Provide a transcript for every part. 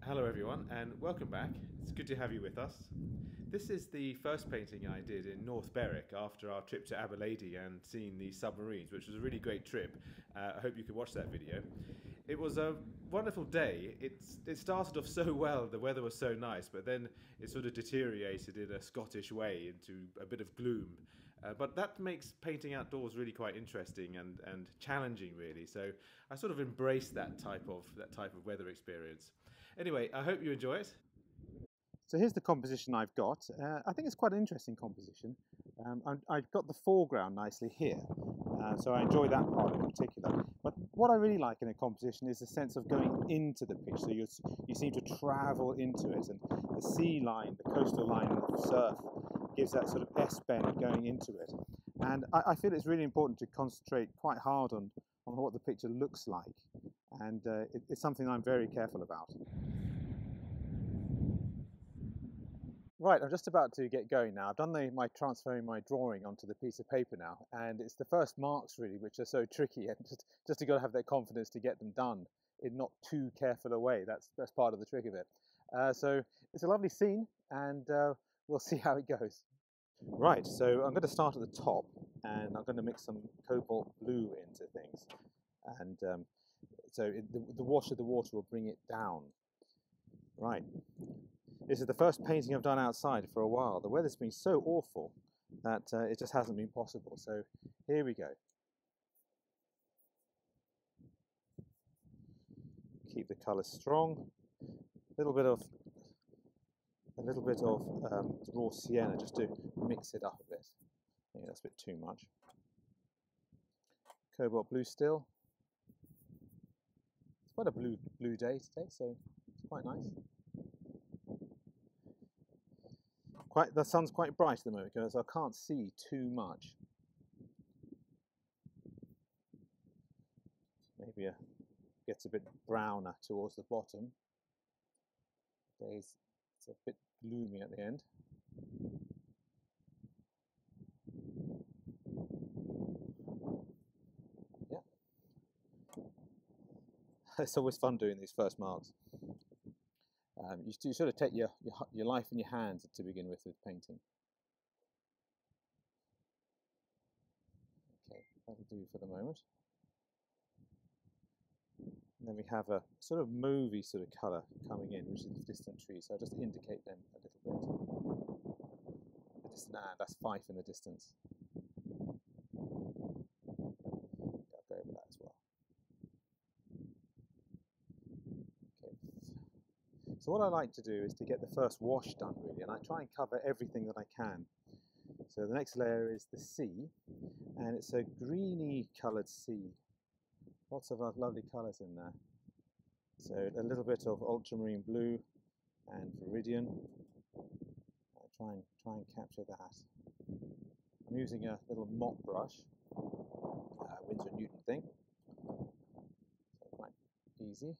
Hello everyone and welcome back. It's good to have you with us. This is the first painting I did in North Berwick after our trip to Aberlady and seeing the submarines, which was a really great trip. I hope you can watch that video. It was a wonderful day. It started off so well, the weather was so nice, but then it sort of deteriorated in a Scottish way into a bit of gloom. But that makes painting outdoors really quite interesting and challenging, really. So I sort of embraced that type of weather experience. Anyway, I hope you enjoy it. So here's the composition I've got. I think it's quite an interesting composition. I've got the foreground nicely here, so I enjoy that part in particular. But what I really like in a composition is the sense of going into the pitch. So you seem to travel into it, and the sea line, the coastal line of the surf gives that sort of S-bend going into it. And I feel it's really important to concentrate quite hard on what the picture looks like. And it's something I'm very careful about. Right, I'm just about to get going now. I've done my transferring my drawing onto the piece of paper now, and it's the first marks really which are so tricky, and just got to have that confidence to get them done in not too careful a way. That's part of the trick of it. So it's a lovely scene, and we'll see how it goes. Right, so I'm going to start at the top, and I'm going to mix some cobalt blue into things, and so the wash of the water will bring it down. Right. This is the first painting I've done outside for a while. The weather's been so awful that it just hasn't been possible. So here we go. Keep the colours strong. A little bit of raw sienna just to mix it up a bit. Yeah, that's a bit too much. Cobalt blue still. It's quite a blue day today, so it's quite nice. The sun's quite bright at the moment, so I can't see too much. Maybe it gets a bit browner towards the bottom. It's a bit gloomy at the end. Yeah. It's always fun doing these first marks. You sort of take your life in your hands to begin with painting. Okay, that'll do for the moment. And then we have a sort of mauvey sort of colour coming in, which is the distant trees. So I'll just indicate them a little bit. The distant, that's Fife in the distance. I'll go over that as well. So what I like to do is to get the first wash done really, and I try and cover everything that I can. So the next layer is the sea, and it's a greeny coloured sea. Lots of lovely colours in there. So a little bit of ultramarine blue and Viridean. I'll try and capture that. I'm using a little mop brush, Winsor thing. So quite easy.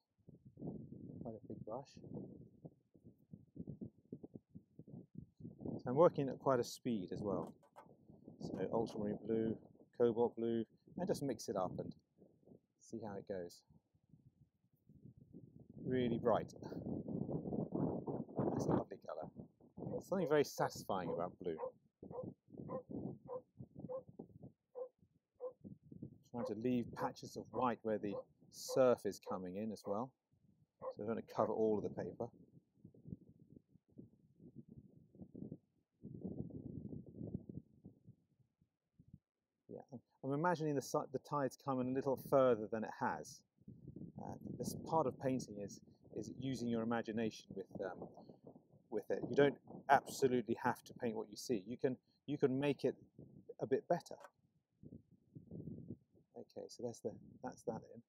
Quite a big brush. So I'm working at quite a speed as well. So ultramarine blue, cobalt blue, and just mix it up and see how it goes. Really bright. That's a lovely colour. There's something very satisfying about blue. Trying to leave patches of white where the surf is coming in as well. So I'm going to cover all of the paper. Yeah, I'm imagining the tide's coming a little further than it has. This part of painting is using your imagination with it. You don't absolutely have to paint what you see. You can make it a bit better. Okay, so that's that in.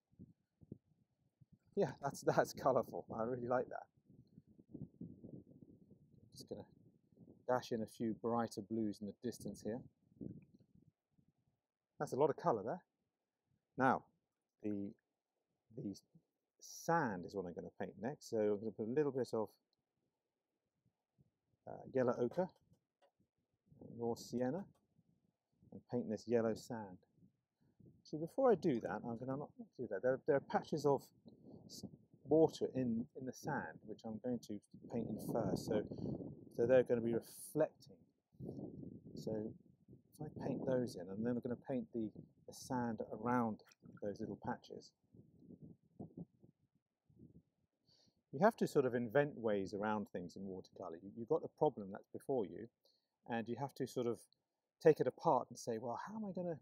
Yeah, that's colourful. I really like that. Just going to dash in a few brighter blues in the distance here. That's a lot of colour there. Now, the sand is what I'm going to paint next. So I'm going to put a little bit of yellow ochre, raw sienna, and paint this yellow sand. So before I do that, I'm going to not do that. There are patches of water in the sand, which I'm going to paint in first. So they're going to be reflecting. So if I paint those in, and then we're going to paint the sand around those little patches. You have to sort of invent ways around things in watercolour. You've got a problem that's before you, and you have to sort of take it apart and say, well, how am I going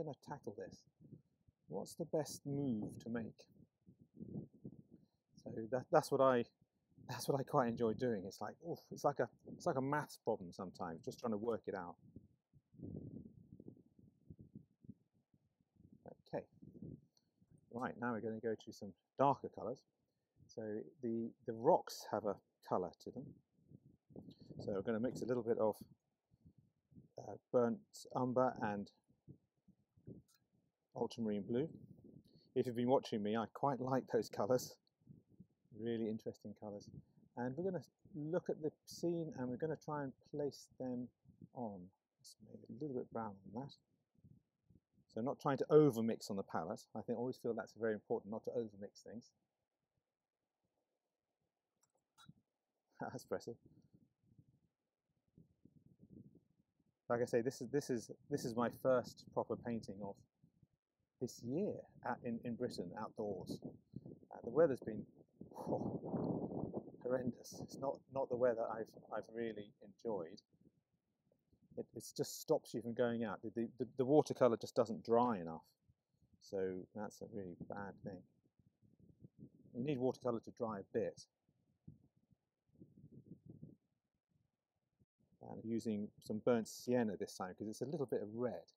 to tackle this? What's the best move to make? So that's what I quite enjoy doing. It's like, oof, it's like a maths problem sometimes, just trying to work it out. Okay, right, now we're going to go to some darker colours. So the rocks have a colour to them. So we're going to mix a little bit of burnt umber and ultramarine blue. If you've been watching me, I quite like those colours. Really interesting colours. And we're going to look at the scene and we're going to try and place them on. Let's make it a little bit brown than that. So not trying to over mix on the palette. I think I always feel that's very important, not to over mix things. That's impressive. Like I say, this is my first proper painting of this year in Britain outdoors. The weather's been horrendous. It's not the weather I've really enjoyed. It just stops you from going out. The watercolour just doesn't dry enough, so that's a really bad thing. You need watercolour to dry a bit. And I'm using some burnt sienna this time because it's a little bit of red.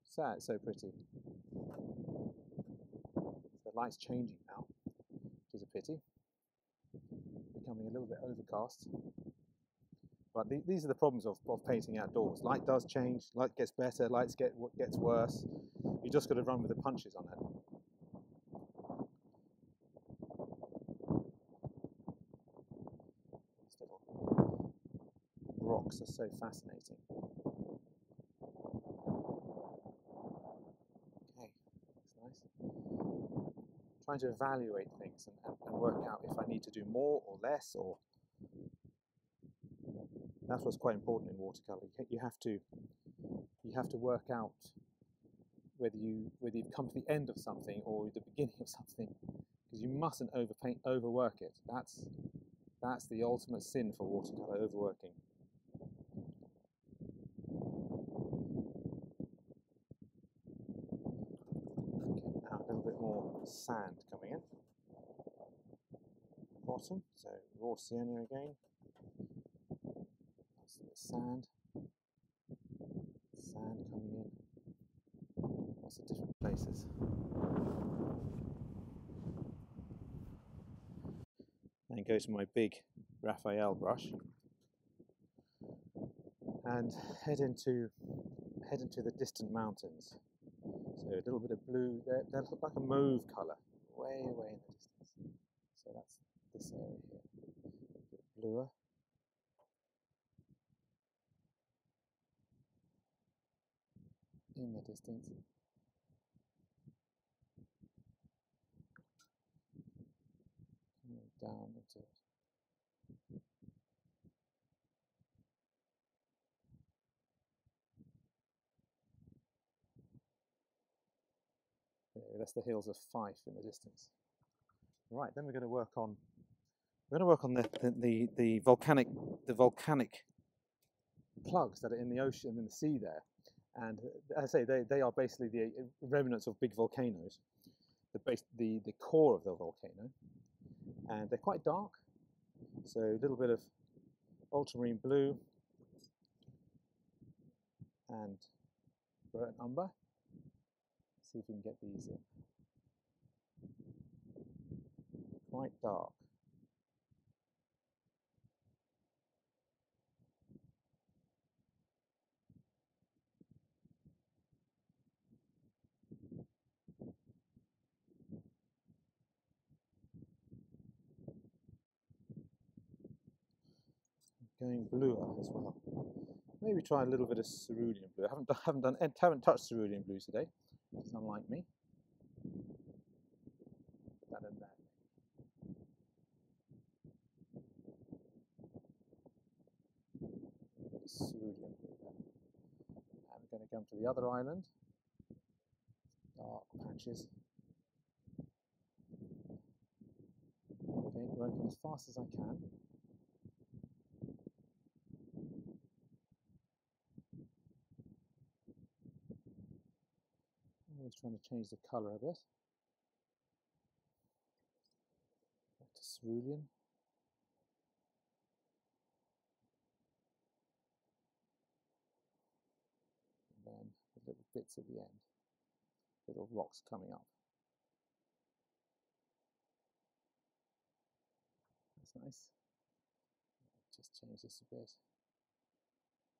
It's so pretty. The light's changing now, which is a pity. Becoming a little bit overcast. But these are the problems of painting outdoors. Light does change, light gets better, light gets worse. You just got to run with the punches on it. These little rocks are so fascinating. Okay, that's nice. Trying to evaluate things and work out if I need to do more or less, or that's what's quite important in watercolour. You have to work out whether you've come to the end of something or the beginning of something, because you mustn't overwork it. That's the ultimate sin for watercolour, overworking. Okay, now a little bit more sand coming in. Bottom, so raw sienna again. Sand coming in, lots of different places. And go to my big Raphael brush and head into the distant mountains. So a little bit of blue there. They look like a mauve colour, way away in the distance. So that's this area here. A bit bluer. In the distance. Coming down into it. There, that's the hills of Fife in the distance. Right, then we're going to work on the volcanic plugs that are in the ocean and the sea there. And as I say, they are basically the remnants of big volcanoes, the core of the volcano, and they're quite dark. So a little bit of ultramarine blue and burnt umber. Let's see if we can get these in. Quite dark. Going bluer as well. Maybe try a little bit of cerulean blue. I haven't touched cerulean blue today. It's unlike me. Put that in there. we're going to come to the other island. Dark patches. Okay, working as fast as I can. Always trying to change the colour a bit. Back to cerulean. And then the little bits at the end, little rocks coming up. That's nice. Just change this a bit.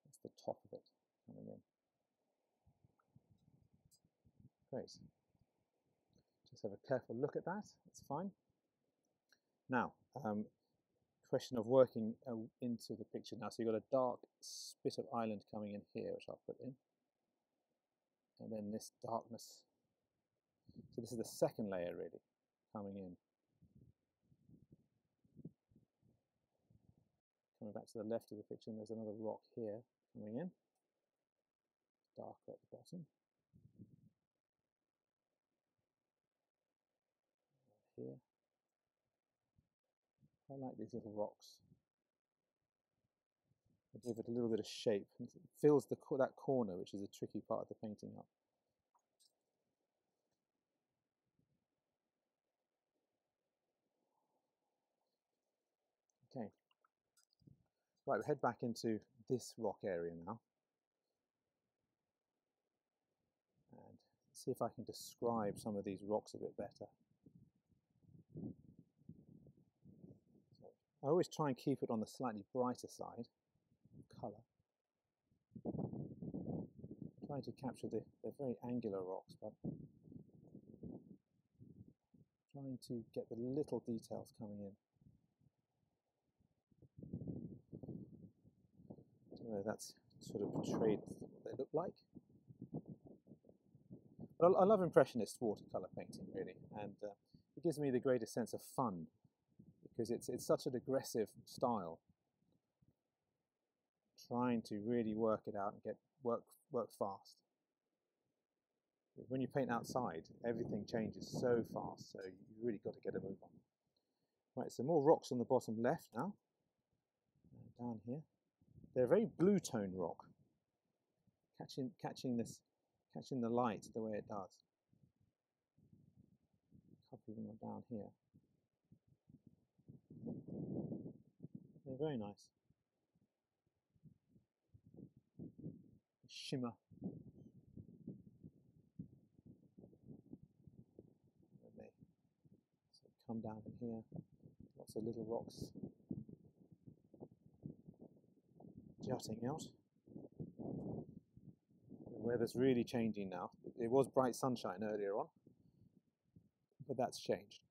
That's the top of it coming in. Great. Just have a careful look at that. It's fine. Now, question of working into the picture now. So you've got a dark bit of island coming in here, which I'll put in. And then this darkness. So this is the second layer really coming in. Coming back to the left of the picture, and there's another rock here coming in. Darker at the bottom. Here. I like these little rocks. They give it a little bit of shape. It fills that corner, which is a tricky part of the painting up. Okay. Right, we'll head back into this rock area now. And see if I can describe some of these rocks a bit better. So I always try and keep it on the slightly brighter side of colour. Trying to capture they're very angular rocks, but trying to get the little details coming in. So that's sort of portrayed what they look like. But I love Impressionist watercolour painting, really, and it gives me the greatest sense of fun because it's such an aggressive style. Trying to really work it out and get work fast. When you paint outside, everything changes so fast, so you really got to get a move on. Right, so more rocks on the bottom left now. And down here, they're a very blue tone rock, catching the light the way it does. A couple of them are down here. They're very nice. Shimmer. So come down in here, lots of little rocks jutting out. The weather's really changing now. It was bright sunshine earlier on, but that's changed.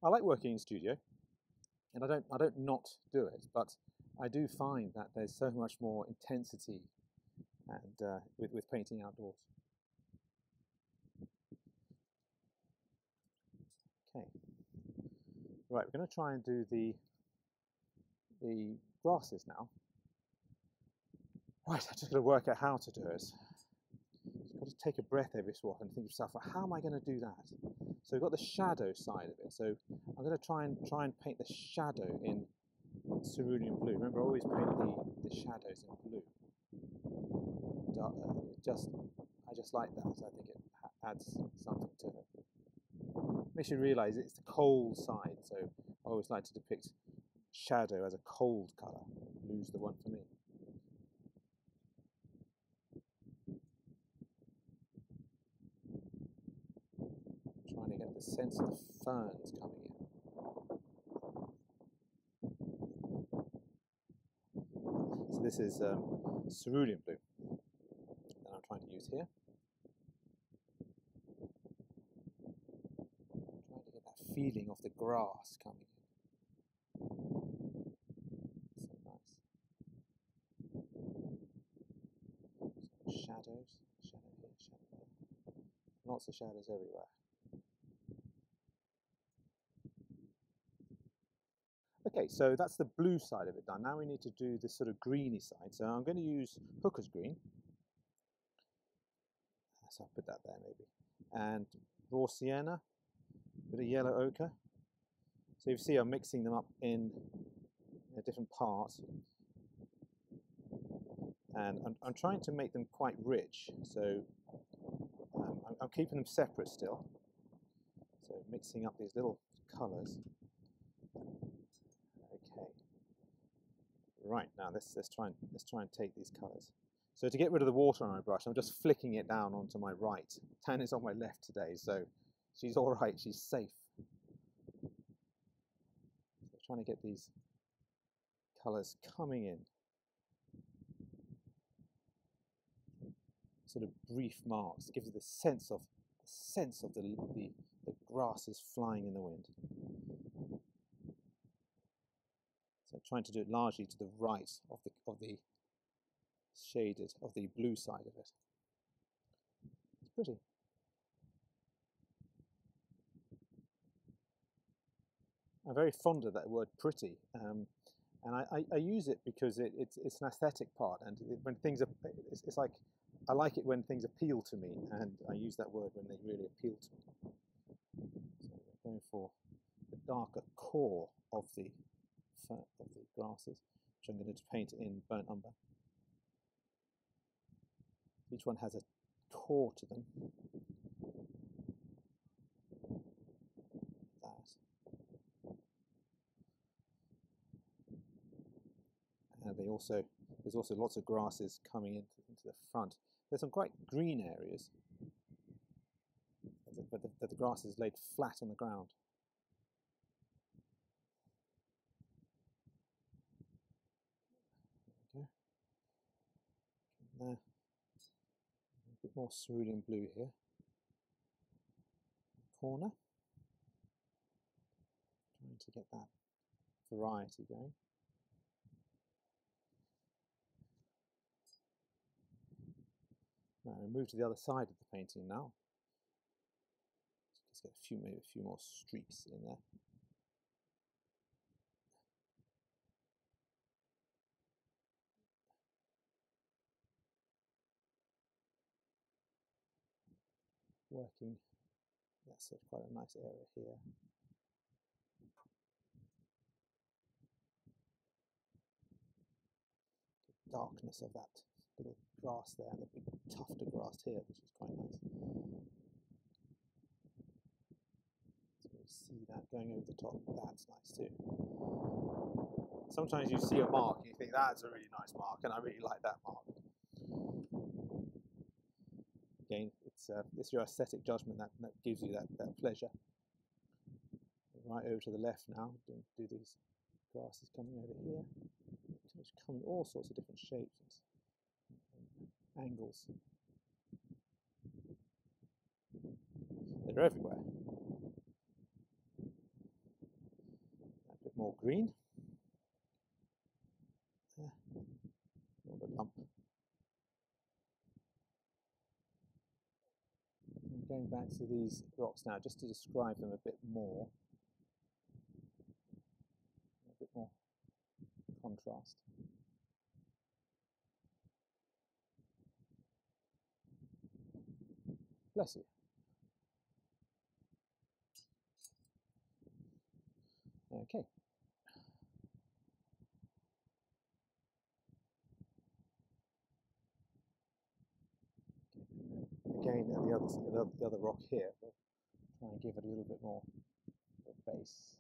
I like working in studio, and I don't not do it, but I do find that there's so much more intensity and with painting outdoors. Okay, right, we're going to try and do the grasses now. Right, I'm just going to work out how to do it. You've got to take a breath every so often and think to yourself, well, how am I going to do that? So we've got the shadow side of it. So I'm going to try and paint the shadow in cerulean blue. Remember, I always paint the shadows in blue. I just like that. I think it adds something to it. Makes you realise it's the cold side. So I always like to depict shadow as a cold colour. Blue's the one for me. Trying to get the sense of the ferns coming in. So this is cerulean blue that I'm trying to use here. Trying to get that feeling of the grass coming in. So nice. So shadows, shadow here, shadow there. Lots of shadows everywhere. Okay, so that's the blue side of it done. Now we need to do this sort of greeny side. So I'm going to use Hooker's Green. So I'll put that there maybe. And raw sienna, a bit of yellow ochre. So you see I'm mixing them up in a different parts. And I'm trying to make them quite rich. So I'm keeping them separate still. So mixing up these little colours. Okay. Right, now let's try and take these colours. So to get rid of the water on my brush, I'm just flicking it down onto my right. Tan is on my left today, so she's all right, she's safe. So trying to get these colours coming in. Sort of brief marks, gives you the sense of the grasses flying in the wind. So trying to do it largely to the right of the shaded of the blue side of it. It's pretty. I'm very fond of that word pretty, and I use it because it's an aesthetic part, and when things are, it's like I like it when things appeal to me, and I use that word when they really appeal to me. So we're going for the darker core of the grasses, which I'm going to paint in burnt umber. Each one has a core to them. And there's also lots of grasses coming into the front. There's some quite green areas, but the grass is laid flat on the ground. There we go. There. A bit more cerulean blue here. Corner. Trying to get that variety going. Now we move to the other side of the painting now. Let's get maybe a few more streaks in there. Working, that's quite a nice area here. The darkness of that little grass there, and the big tuft of grass here, which is quite nice. So you see that going over the top, that's nice too. Sometimes you see a mark and you think that's a really nice mark, and I really like that mark. Again, it's your aesthetic judgment that gives you that pleasure. Right over to the left now, do these grasses coming over here. Which come in all sorts of different shapes and angles. They're everywhere. A bit more green. A little bit lump. I'm going back to these rocks now just to describe them a bit more. A bit more contrast. Bless you. Okay. Again, the other rock here, we'll try and give it a little bit more base.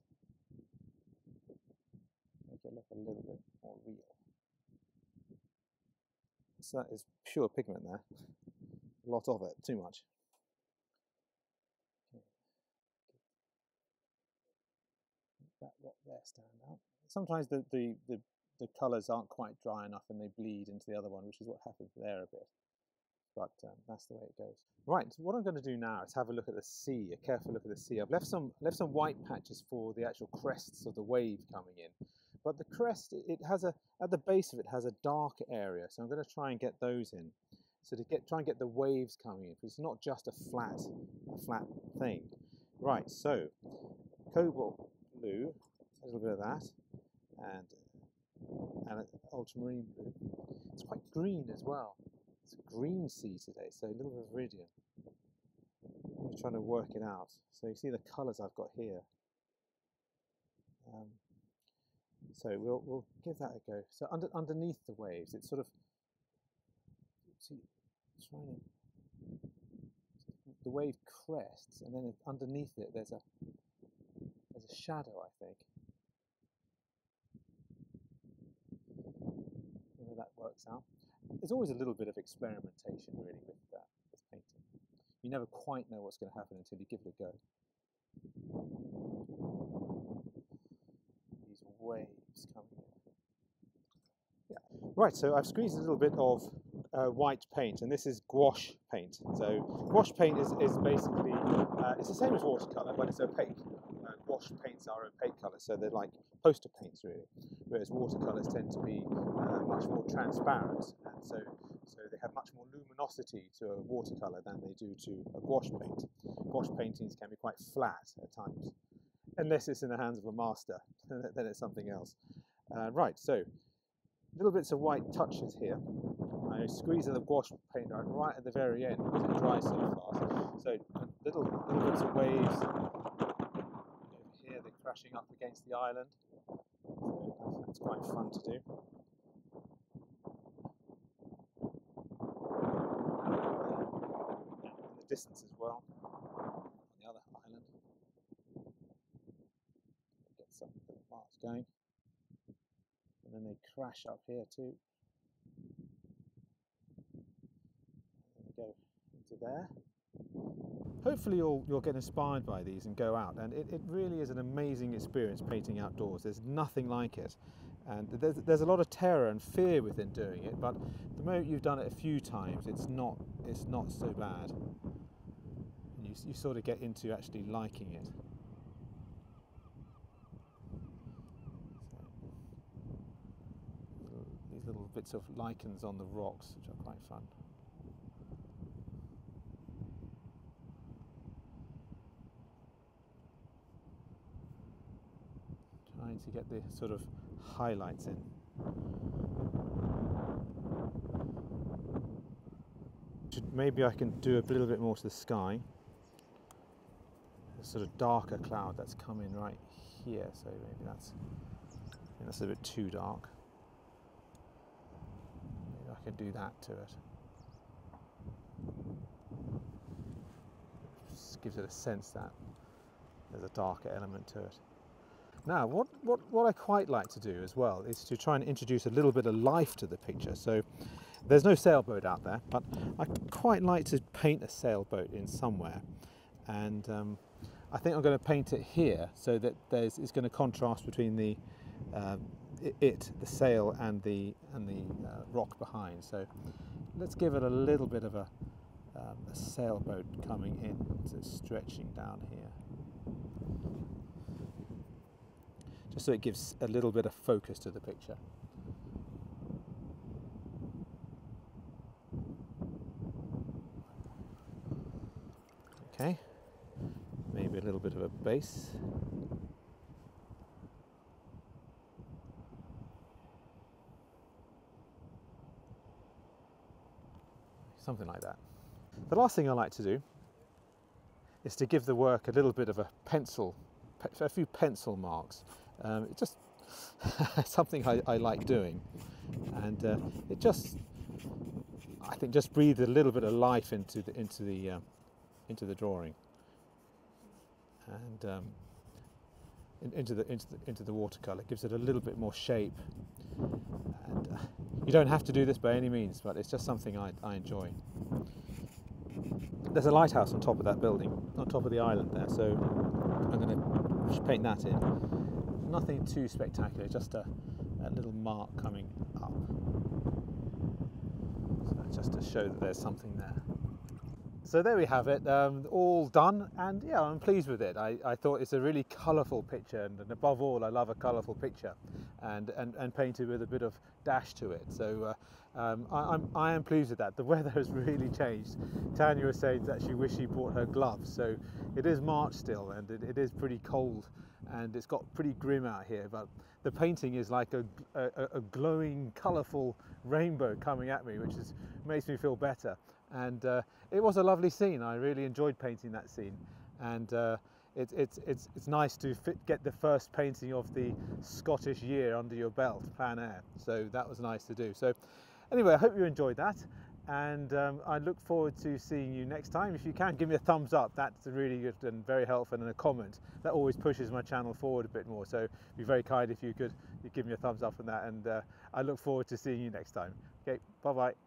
Make it look a little bit more real. So that is pure pigment there. A lot of it, too much. Make that rock there stand out. Sometimes the colours aren't quite dry enough and they bleed into the other one, which is what happens there a bit. But that's the way it goes. Right, so what I'm going to do now is have a look at the sea, a careful look at the sea. I've left some white patches for the actual crests of the wave coming in. But the crest, at the base of it has a dark area, so I'm going to try and get those in. So to try and get the waves coming in, because it's not just a flat thing. Right, so cobalt blue, a little bit of that, and an ultramarine blue. It's quite green as well. It's a green sea today, so a little bit of Viridean. I'm trying to work it out. So you see the colours I've got here. So we'll give that a go. So underneath the waves, it's sort of, see, trying to, the wave crests, and then underneath it there's a shadow, I think. Whether that works out. There's always a little bit of experimentation, really, with painting. You never quite know what's going to happen until you give it a go. These waves come. Yeah. Right, so I've squeezed a little bit of white paint, and this is gouache paint. So gouache paint is basically, it's the same as watercolour, but it's opaque. Gouache paints are opaque colours, so they're like poster paints really, whereas watercolours tend to be much more transparent, and so they have much more luminosity to a watercolour than they do to a gouache paint. Gouache paintings can be quite flat at times, unless it's in the hands of a master, then it's something else. Right, so little bits of white touches here. I squeeze the gouache paint right at the very end because it dries so fast. So little bits of waves. Here they're crashing up against the island. So that's quite fun to do. In the distance as well, on the other island. Get some marks going. And then they crash up here too. And then go into there. Hopefully you'll get inspired by these and go out, and it really is an amazing experience painting outdoors. There's nothing like it, and there's a lot of terror and fear within doing it, but the moment you've done it a few times, it's not so bad. And you sort of get into actually liking it. These little bits of lichens on the rocks, which are quite fun. Trying to get the sort of highlights in. Maybe I can do a little bit more to the sky. A sort of darker cloud that's coming right here, so maybe that's a bit too dark. Maybe I can do that to it. Just gives it a sense that there's a darker element to it. Now, what I quite like to do as well is to try and introduce a little bit of life to the picture. So there's no sailboat out there, but I quite like to paint a sailboat in somewhere. And I think I'm going to paint it here so that it's going to contrast between the sail and the rock behind. So let's give it a little bit of a sailboat coming in, so it's stretching down here. Just so it gives a little bit of focus to the picture. Okay, maybe a little bit of a base. Something like that. The last thing I like to do is to give the work a little bit of a few pencil marks. It's just something I like doing, and it just, I think, just breathes a little bit of life into the drawing, and into the watercolor. It gives it a little bit more shape, and you don't have to do this by any means, but it's just something I enjoy. There's a lighthouse on top of that building, on top of the island there, so I'm going to paint that in. Nothing too spectacular, just a little mark coming up, so just to show that there's something there. So there we have it, all done, and yeah, I'm pleased with it. I thought it's a really colourful picture, and above all, I love a colourful picture, and painted with a bit of dash to it. So I am pleased with that. The weather has really changed. Tanya was saying that she wished she brought her gloves. So it is March still, and it is pretty cold and it's got pretty grim out here, but the painting is like a glowing, colourful rainbow coming at me, which makes me feel better. And it was a lovely scene. I really enjoyed painting that scene, and it's nice to get the first painting of the Scottish year under your belt, plein air. So that was nice to do. So anyway, I hope you enjoyed that, and I look forward to seeing you next time. If you can, give me a thumbs up. That's really good and very helpful, and a comment. That always pushes my channel forward a bit more. So be very kind if you could give me a thumbs up on that, and I look forward to seeing you next time. Okay, bye bye.